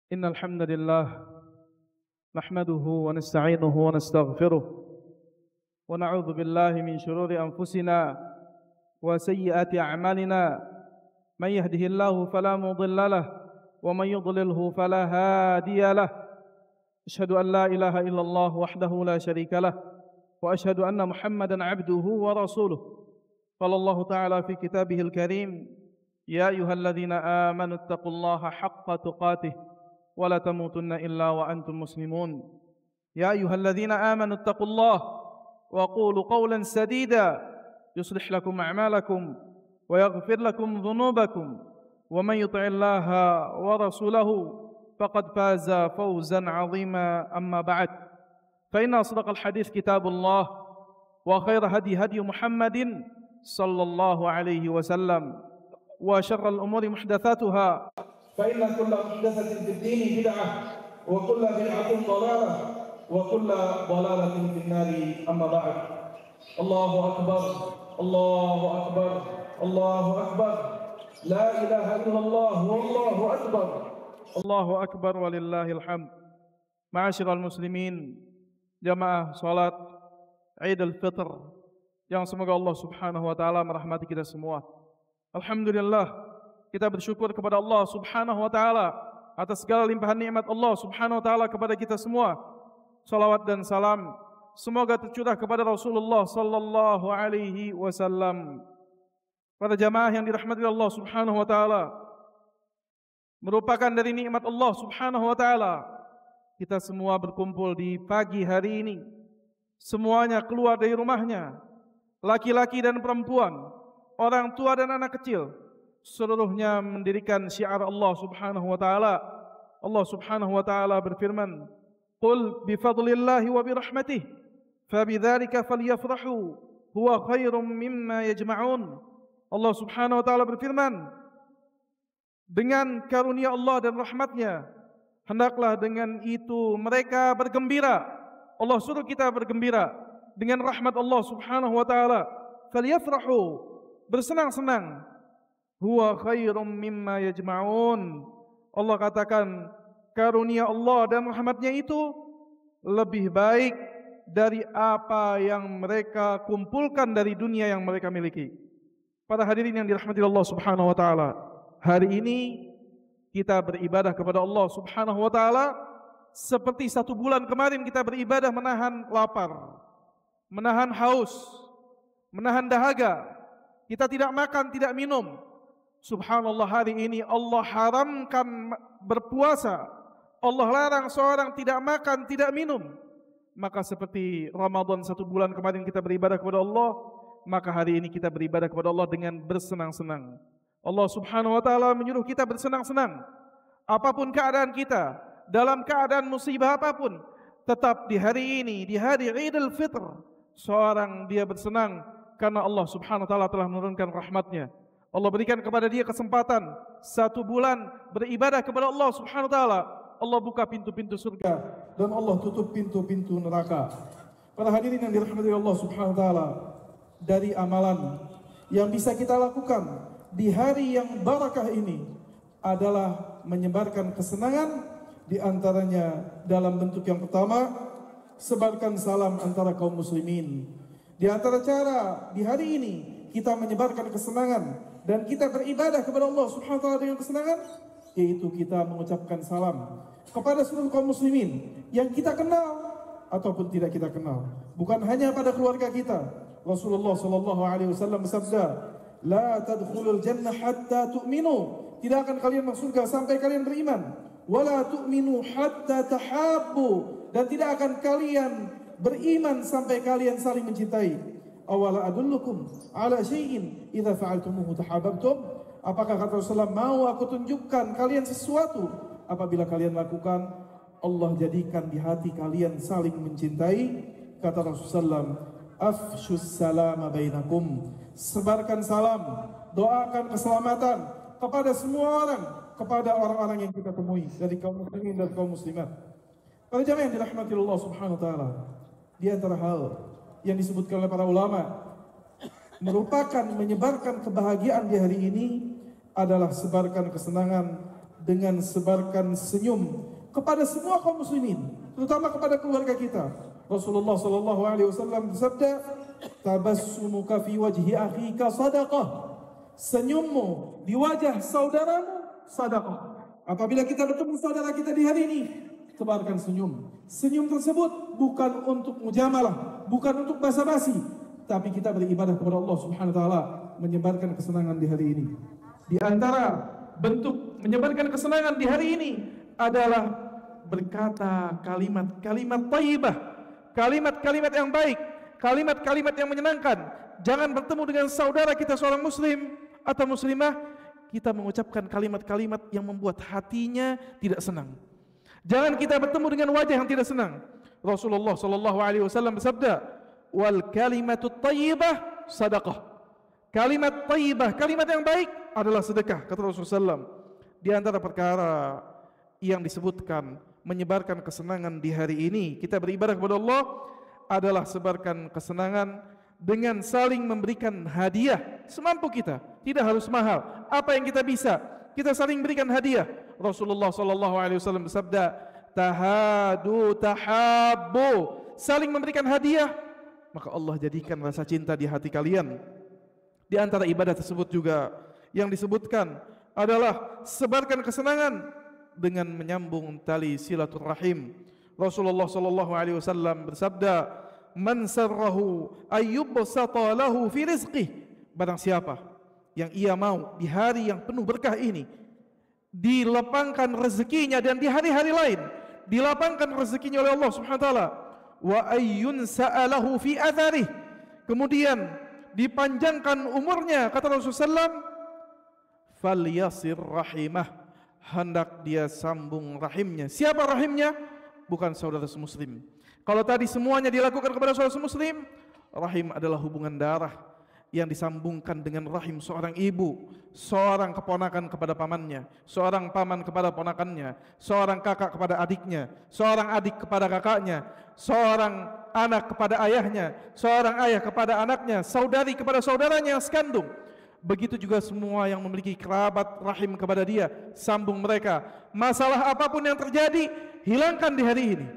إن الحمد لله نحمده ونستعينه ونستغفره ونعوذ بالله من شرور أنفسنا وسيئات أعمالنا من يهده الله فلا مضل له ومن يضلله فلا هادي له أشهد أن لا إله إلا الله وحده لا شريك له وأشهد أن محمدا عبده ورسوله قال الله تعالى في كتابه الكريم يا أيها الذين آمنوا اتقوا الله حق تقاته ولا تموتن إلا وأنتم مسلمون يا أيها الذين آمنوا اتقوا الله وقولوا قولا سديدا يصلح لكم أعمالكم ويغفر لكم ذنوبكم ومن يطع الله ورسوله فقد فاز فوزا عظيما أما بعد فإن أصدق الحديث كتاب الله وخير هدي محمد صلى الله عليه وسلم وشر الأمور محدثاتها فإن كل محدثة في الدين بدعة وكل بدعة ضلالة وكل ضلالة في النار أما بعد الله أكبر الله أكبر الله أكبر لا إله إلا الله والله أكبر الله أكبر ولله الحمد معاشر المسلمين jamaah salat Idul Fitr yang semoga Allah Subhanahu wa taala merahmati kita semua. Alhamdulillah, kita bersyukur kepada Allah Subhanahu wa taala atas segala limpahan nikmat Allah Subhanahu wa taala kepada kita semua. Salawat dan salam semoga tercurah kepada Rasulullah sallallahu alaihi wasallam. Para jamaah yang dirahmati Allah Subhanahu wa taala, merupakan dari nikmat Allah Subhanahu wa taala kita semua berkumpul di pagi hari ini. Semuanya keluar dari rumahnya, laki-laki dan perempuan, orang tua dan anak kecil, seluruhnya mendirikan syiar Allah Subhanahu wa taala. Allah Subhanahu wa taala berfirman, "Qul bi fadlillahi wa bi rahmatihi fabidzalika falyafrahu huwa khairum mimma yajma'un." Allah Subhanahu wa taala berfirman, dengan karunia Allah dan rahmatnya hendaklah dengan itu mereka bergembira. Allah suruh kita bergembira dengan rahmat Allah Subhanahu wa taala. Falyafrahu, bersenang-senang. Huwa khairum mimma yajma'un. Allah katakan karunia Allah dan rahmatnya itu lebih baik dari apa yang mereka kumpulkan dari dunia yang mereka miliki. Para hadirin yang dirahmati Allah Subhanahu wa taala, hari ini kita beribadah kepada Allah Subhanahu wa taala seperti 1 bulan kemarin kita beribadah menahan lapar, menahan haus, menahan dahaga. Kita tidak makan, tidak minum. Subhanallah, hari ini Allah haramkan berpuasa. Allah larang seorang tidak makan, tidak minum. Maka seperti Ramadan 1 bulan kemarin kita beribadah kepada Allah, maka hari ini kita beribadah kepada Allah dengan bersenang-senang. Allah Subhanahu wa taala menyuruh kita bersenang-senang. Apapun keadaan kita, dalam keadaan musibah apapun, tetap di hari ini, di hari Idul Fitr, seorang dia bersenang karena Allah Subhanahu wa taala telah menurunkan rahmatnya. Allah berikan kepada dia kesempatan 1 bulan beribadah kepada Allah Subhanahu wa taala. Allah buka pintu-pintu surga dan Allah tutup pintu-pintu neraka. Para hadirin yang dirahmati Allah Subhanahu wa taala, dari amalan yang bisa kita lakukan di hari yang barakah ini adalah menyebarkan kesenangan, di antaranya dalam bentuk yang pertama, sebarkan salam antara kaum muslimin. Di antara cara di hari ini kita menyebarkan kesenangan dan kita beribadah kepada Allah Subhanahu wa taala dengan kesenangan, yaitu kita mengucapkan salam kepada seluruh kaum muslimin yang kita kenal ataupun tidak kita kenal. Bukan hanya pada keluarga kita. Rasulullah sallallahu alaihi wasallam bersabda, "La tadkhulul jannah hatta tu'minu." Tidak akan kalian masuk surga sampai kalian beriman. "Wala tu'minu hatta tahabbu." Dan tidak akan kalian beriman sampai kalian saling mencintai. "Awala adullukum ala syai'in idza fa'altumuhu tahabbtum." Apakah kata Rasulullah, mau aku tunjukkan kalian sesuatu, apabila kalian lakukan, Allah jadikan di hati kalian saling mencintai. Kata Rasulullah, "Afshus salama bainakum." Sebarkan salam, doakan keselamatan kepada semua orang, kepada orang-orang yang kita temui dari kaum muslimin dan kaum muslimat. Para jamaah yang dirahmati Allah Subhanahu wa taala, di antara hal yang disebutkan oleh para ulama merupakan menyebarkan kebahagiaan di hari ini adalah sebarkan kesenangan dengan sebarkan senyum kepada semua kaum muslimin, terutama kepada keluarga kita. Rasulullah sallallahu alaihi wasallam bersabda, "Tabassumuka fi wajhi akhika sadaqah." Senyummu di wajah saudaramu sedekah. Apabila kita bertemu saudara kita di hari ini, tebarkan senyum. Senyum tersebut bukan untuk mujamalah, bukan untuk basa-basi, tapi kita beribadah kepada Allah Subhanahu wa taala, menyebarkan kesenangan di hari ini. Di antara bentuk menyebarkan kesenangan di hari ini adalah berkata kalimat-kalimat thayyibah, kalimat-kalimat yang baik, kalimat-kalimat yang menyenangkan. Jangan bertemu dengan saudara kita seorang muslim atau muslimah, kita mengucapkan kalimat-kalimat yang membuat hatinya tidak senang. Jangan kita bertemu dengan wajah yang tidak senang. Rasulullah sallallahu alaihi wasallam bersabda, "Wal kalimatut thayyibah sadaqah." Kalimat thayyibah, kalimat yang baik adalah sedekah, kata Rasulullah SAW. Di antara perkara yang disebutkan menyebarkan kesenangan di hari ini kita beribadah kepada Allah adalah sebarkan kesenangan dengan saling memberikan hadiah semampu kita, tidak harus mahal. Apa yang kita bisa, kita saling berikan hadiah. Rasulullah sallallahu alaihi wasallam bersabda, "Tahadu tahabbu." Saling memberikan hadiah, maka Allah jadikan rasa cinta di hati kalian. Di antara ibadah tersebut juga yang disebutkan adalah sebarkan kesenangan dengan menyambung tali silaturahim. Rasulullah sallallahu alaihi wasallam bersabda, "Man sarrahu ayyubsata lahu fi rizqih." Barang siapa yang ia mau di hari yang penuh berkah ini dilapangkan rezekinya, dan di hari-hari lain dilapangkan rezekinya oleh Allah Subhanahu wa taala, wa ayyunsa'alahu fi atharih, kemudian dipanjangkan umurnya, kata Rasulullah SAW, falyasir rahimah, hendak dia sambung rahimnya. Siapa rahimnya? Bukan saudara semuslim. Kalau tadi semuanya dilakukan kepada saudara semuslim, rahim adalah hubungan darah yang disambungkan dengan rahim seorang ibu, seorang keponakan kepada pamannya, seorang paman kepada ponakannya, seorang kakak kepada adiknya, seorang adik kepada kakaknya, seorang anak kepada ayahnya, seorang ayah kepada anaknya, saudari kepada saudaranya yang sekandung. Begitu juga semua yang memiliki kerabat rahim kepada dia, sambung mereka. Masalah apapun yang terjadi, hilangkan di hari ini.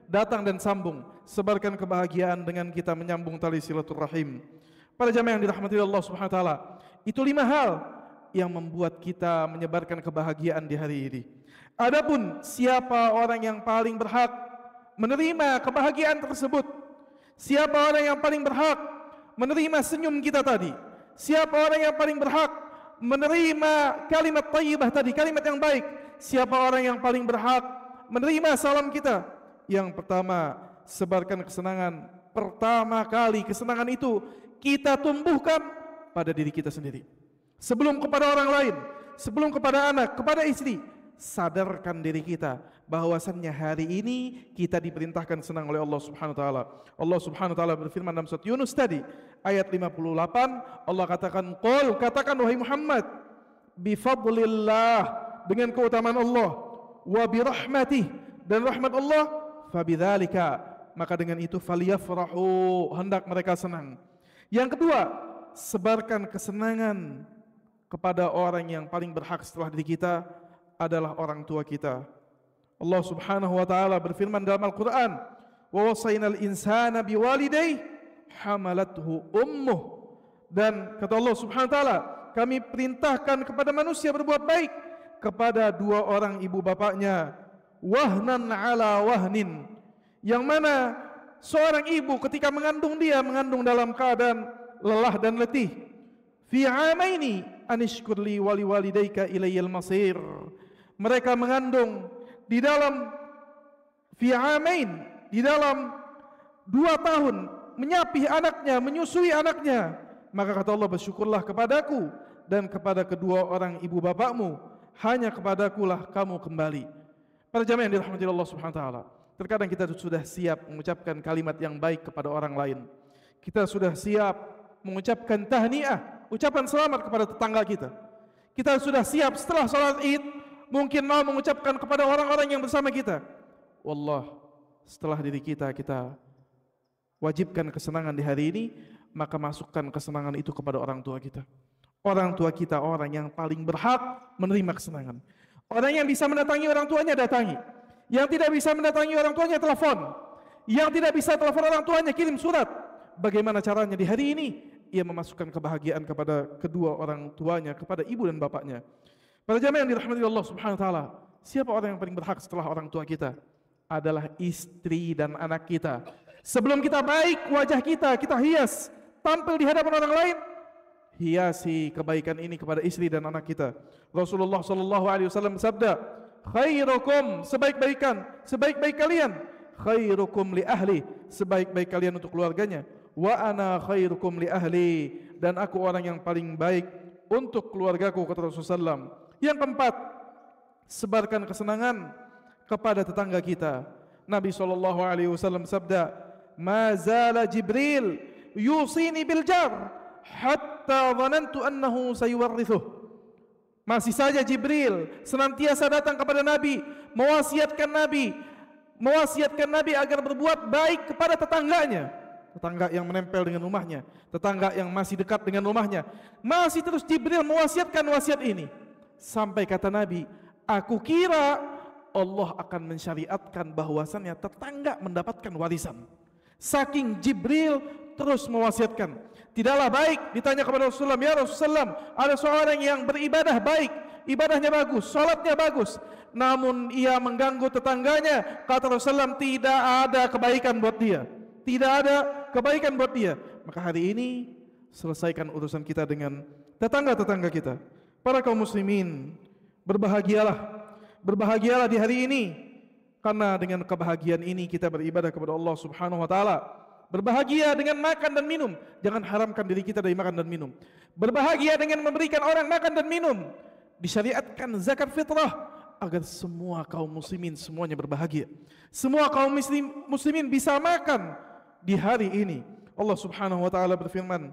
Datang dan sambung, sebarkan kebahagiaan dengan kita menyambung tali silaturahim. Para jamaah yang dirahmati Allah Subhanahu wa taala, itu 5 hal yang membuat kita menyebarkan kebahagiaan di hari ini. Adapun siapa orang yang paling berhak menerima kebahagiaan tersebut, siapa orang yang paling berhak menerima senyum kita tadi, siapa orang yang paling berhak menerima kalimat thayyibah tadi, kalimat yang baik, siapa orang yang paling berhak menerima salam kita. Yang pertama, sebarkan kesenangan. Pertama kali kesenangan itu kita tumbuhkan pada diri kita sendiri. Sebelum kepada orang lain, sebelum kepada anak, kepada istri, sadarkan diri kita bahwasannya hari ini kita diperintahkan senang oleh Allah Subhanahu wa taala. Allah Subhanahu wa taala berfirman dalam surat Yunus tadi, ayat 58, Allah katakan, "Qul," katakan wahai Muhammad, "bi fadlillah," dengan keutamaan Allah, "wa bi rahmatih," dan rahmat Allah, "fabidzalika," maka dengan itu falyafrahu, hendak mereka senang. Yang kedua, sebarkan kesenangan kepada orang yang paling berhak setelah diri kita adalah orang tua kita. Allah Subhanahu wa taala berfirman dalam Al-Qur'an, "Wa wasainal insana biwalidayhi hamalathu ummuh." Dan kata Allah Subhanahu wa taala, kami perintahkan kepada manusia berbuat baik kepada 2 orang ibu bapaknya, wahnan ala wahnin, yang mana seorang ibu ketika mengandung, dia mengandung dalam keadaan lelah dan letih. Fi amaini anishkurli wali walidayka ilayyal masir. Mereka mengandung di dalam fi amain, di dalam 2 tahun, menyapih anaknya, menyusui anaknya. Maka kata Allah, bersyukurlah kepadaku dan kepada kedua orang ibu bapakmu, hanya kepadakulah kamu kembali. Para jamaah yang dirahmati Allah Subhanahu wa taala, terkadang kita sudah siap mengucapkan kalimat yang baik kepada orang lain. Kita sudah siap mengucapkan tahniah, ucapan selamat kepada tetangga kita. Kita sudah siap setelah sholat Id mungkin mau mengucapkan kepada orang-orang yang bersama kita. Wallah, setelah diri kita wajibkan kesenangan di hari ini, maka masukkan kesenangan itu kepada orang tua kita. Orang tua kita orang yang paling berhak menerima kesenangan. Orang yang bisa mendatangi orang tuanya datangi. Yang tidak bisa mendatangi orang tuanya telepon. Yang tidak bisa telepon orang tuanya kirim surat. Bagaimana caranya di hari ini? Ia memasukkan kebahagiaan kepada kedua orang tuanya, kepada ibu dan bapaknya. Para jamaah yang dirahmati Allah Subhanahu wa taala, siapa orang yang paling berhak setelah orang tua kita? Adalah istri dan anak kita. Sebelum kita baik wajah kita hias, tampil di hadapan orang lain, hiasi kebaikan ini kepada istri dan anak kita. Rasulullah sallallahu alaihi wasallam bersabda, "Khairukum," sebaik-baik kalian, "khairukum li ahli," sebaik-baik kalian untuk keluarganya. "Wa ana khairukum li ahli," dan aku orang yang paling baik untuk keluargaku, kata Rasulullah SAW. Yang keempat, sebarkan kesenangan kepada tetangga kita. Nabi SAW sabda, "Ma zala Jibril yusini bil jar hatta dhanantu annahu sayuwarrithuh." Masih saja Jibril senantiasa datang kepada Nabi, mewasiatkan Nabi agar berbuat baik kepada tetangganya. Tetangga yang menempel dengan rumahnya, tetangga yang masih dekat dengan rumahnya. Masih terus Jibril mewasiatkan wasiat ini. Sampai kata Nabi, aku kira Allah akan mensyariatkan bahwasannya tetangga mendapatkan warisan. Saking Jibril terus mewasiatkan. Tidaklah baik ditanya kepada Rasulullah, "Ya Rasulullah, ada seorang yang beribadah baik, ibadahnya bagus, salatnya bagus, namun ia mengganggu tetangganya." Kata Rasulullah, tidak ada kebaikan buat dia. Tidak ada kebaikan buat dia. Maka hari ini selesaikan urusan kita dengan tetangga-tetangga kita. Para kaum muslimin, berbahagialah di hari ini, karena dengan kebahagiaan ini kita beribadah kepada Allah Subhanahu wa taala. Berbahagia dengan makan dan minum, jangan haramkan diri kita dari makan dan minum. Berbahagia dengan memberikan orang makan dan minum. Disyariatkan zakat fitrah agar semua kaum muslimin semuanya berbahagia. Semua kaum muslimin bisa makan di hari ini. Allah Subhanahu wa taala berfirman,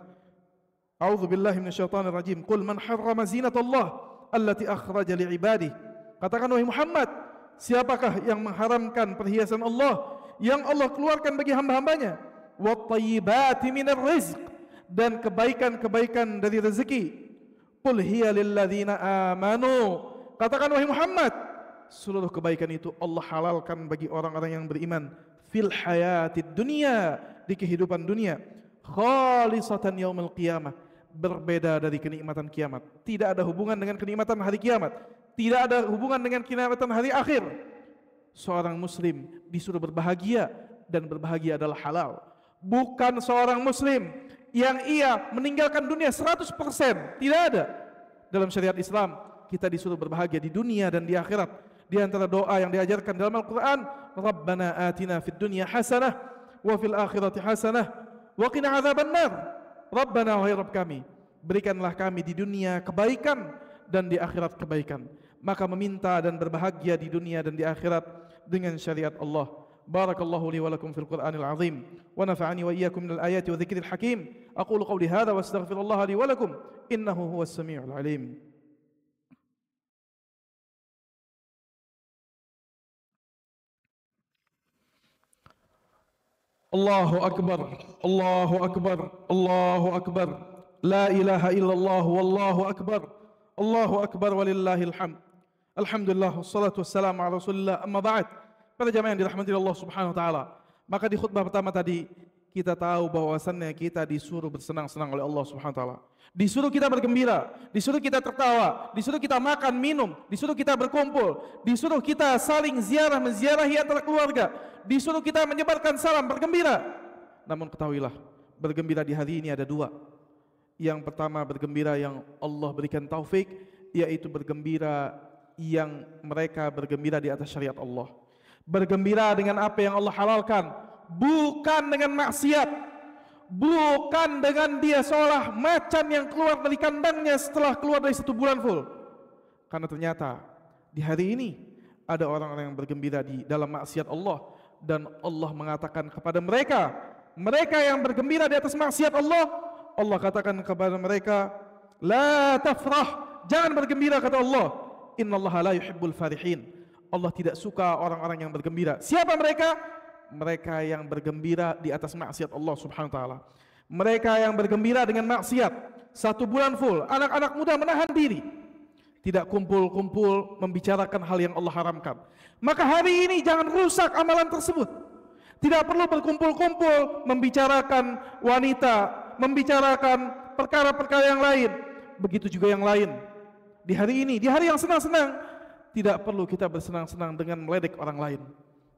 "A'udzu billahi minasyaitonir rajim. Qul man harrama zinatallah allati akhraja li'ibadihi." Katakan wahai Muhammad, siapakah yang mengharamkan perhiasan Allah yang Allah keluarkan bagi hamba-hambanya? Wat-tayyibati minar rizq, dan kebaikan-kebaikan dari rezeki. Qul hiya lilladzina amanu. Katakan wahai Muhammad, seluruh kebaikan itu Allah halalkan bagi orang-orang yang beriman. Fil hayatid dunya, di kehidupan dunia. Khalisatan yaumil qiyamah, berbeda dari kenikmatan kiamat. Tidak ada hubungan dengan kenikmatan hari kiamat. Tidak ada hubungan dengan kenikmatan hari akhir. Seorang muslim disuruh berbahagia, dan berbahagia adalah halal. Bukan seorang muslim yang ia meninggalkan dunia 100%. Tidak ada. Dalam syariat Islam kita disuruh berbahagia di dunia dan di akhirat. Di antara doa yang diajarkan dalam Al-Quran, Rabbana atina fid dunya hasanah wa fil akhirati hasanah wa qina adzabannar. Rabbana, wahai Rabb kami, berikanlah kami di dunia kebaikan dan di akhirat kebaikan. Maka meminta dan berbahagia di dunia dan di akhirat dengan syariat Allah. Barakallahu li wa lakum fil Qur'anil azim wa nafa'ani wa iyyakum minal ayati wa dzikril hakim. Aqulu qawli hadza wa astaghfirullaha li wa lakum innahu huwas samiul alim. Allahu akbar, Allahu akbar, Allahu akbar. La ilaha illallah wallahu akbar. Allahu akbar walillahil hamd. Alhamdulillah wassalatu wassalamu ala Rasulillah, amma ba'd. Para jamaah yang dirahmati Allah Subhanahu wa taala, maka di khutbah pertama tadi kita tahu bahwasannya kita disuruh bersenang-senang oleh Allah Subhanahu wa taala. Disuruh kita bergembira, disuruh kita tertawa, disuruh kita makan minum, disuruh kita berkumpul, disuruh kita saling menziarahi antara keluarga, disuruh kita menyebarkan salam, bergembira. Namun ketahuilah, bergembira di hari ini ada dua. Yang pertama, bergembira yang Allah berikan taufik, yaitu bergembira yang mereka bergembira di atas syariat Allah. Bergembira dengan apa yang Allah halalkan, bukan dengan maksiat, bukan dengan dia seolah macan yang keluar dari kandangnya setelah keluar dari 1 bulan full. Karena ternyata di hari ini ada orang-orang yang bergembira di dalam maksiat Allah, dan Allah mengatakan kepada mereka yang bergembira di atas maksiat Allah, Allah katakan kepada mereka, la tafrah, jangan bergembira, kata Allah. Innallaha la yuhibbul farihin. Allah tidak suka orang-orang yang bergembira. Siapa mereka? Mereka yang bergembira di atas maksiat Allah Subhanahu wa taala. Mereka yang bergembira dengan maksiat 1 bulan full. Anak-anak muda menahan diri. tidak kumpul-kumpul membicarakan hal yang Allah haramkan. Maka hari ini jangan rusak amalan tersebut. Tidak perlu berkumpul-kumpul membicarakan wanita, membicarakan perkara-perkara yang lain. Begitu juga yang lain. Di hari ini, di hari yang senang-senang, tidak perlu kita bersenang-senang dengan meledek orang lain.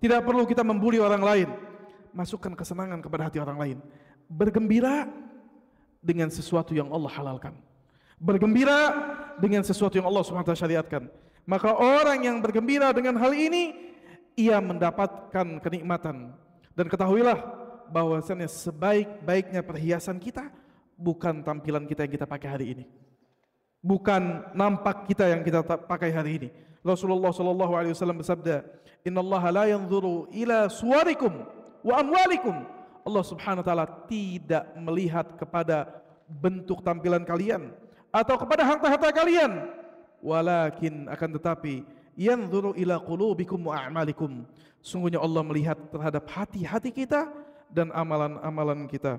Tidak perlu kita membuli orang lain. Masukkan kesenangan kepada hati orang lain. Bergembira dengan sesuatu yang Allah halalkan. Bergembira dengan sesuatu yang Allah SWT syariatkan. Maka orang yang bergembira dengan hal ini, ia mendapatkan kenikmatan. Dan ketahuilah bahwasannya sebaik-baiknya perhiasan kita bukan tampilan kita yang kita pakai hari ini, bukan nampak kita yang kita pakai hari ini. Rasulullah SAW bersabda, Innallaha la yanzuru ila suwarikum wa amwalikum. Allah Subhanahu wa taala tidak melihat kepada bentuk tampilan kalian atau kepada harta-harta kalian, walakin akan tetapi yanzuru ila qulubikum wa a'malikum. Sungguhnya Allah melihat terhadap hati-hati kita dan amalan-amalan kita.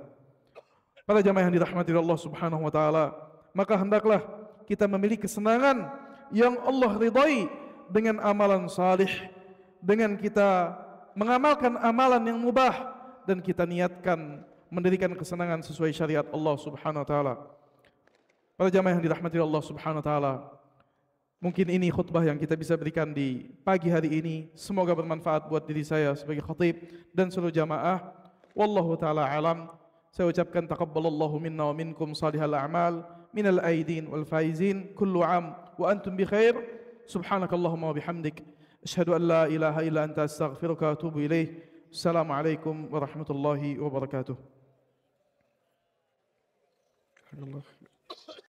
Para jamaah yang dirahmati Allah Subhanahu wa taala, maka hendaklah kita memiliki kesenangan yang Allah ridai dengan amalan salih, dengan kita mengamalkan amalan yang mubah dan kita niatkan mendirikan kesenangan sesuai syariat Allah Subhanahu wa taala. Para jamaah yang dirahmati Allah Subhanahu wa taala, mungkin ini khutbah yang kita bisa berikan di pagi hari ini. Semoga bermanfaat buat diri saya sebagai khatib dan seluruh jamaah. Wallahu taala alam. Saya ucapkan taqabbalallahu minna wa minkum salihal a'mal minal aidin wal faizin kullu am wa antum bi khair. Subhanakallahumma wa bihamdik asyhadu an la ilaha illa anta astaghfiruka wa atubu ilaih. Assalamualaikum warahmatullahi wabarakatuh.